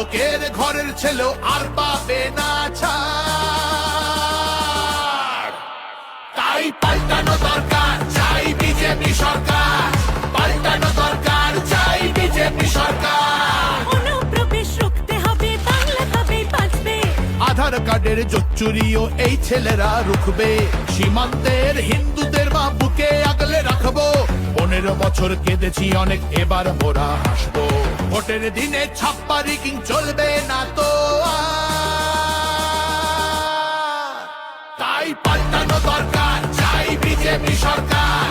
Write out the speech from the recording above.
লোকের ঘরের ছেলেও আর পাবে না ছাড়। তাই পাল্টানো দরকার, চাই বিজেপি সরকার। পাল্টানো দরকার, চাই বিজেপি সরকার। অনুপ্রবেশ রুখতে হবে, বাংলা তবেই বাঁচবে। আধার কার্ডের জোচ্চুরিও এই ছেলেরা রুখবে। সীমান্তের হিন্দুদের মা বুকে আগলে রাখবো। 15 বছর কেঁদেছি অনেক, এবার মোরা হাসবো। ভোটের দিনে ছাপ্পা রিগিং চলবে না তো আর। তাই পাল্টানো দরকার, চাই বিজেপি সরকার।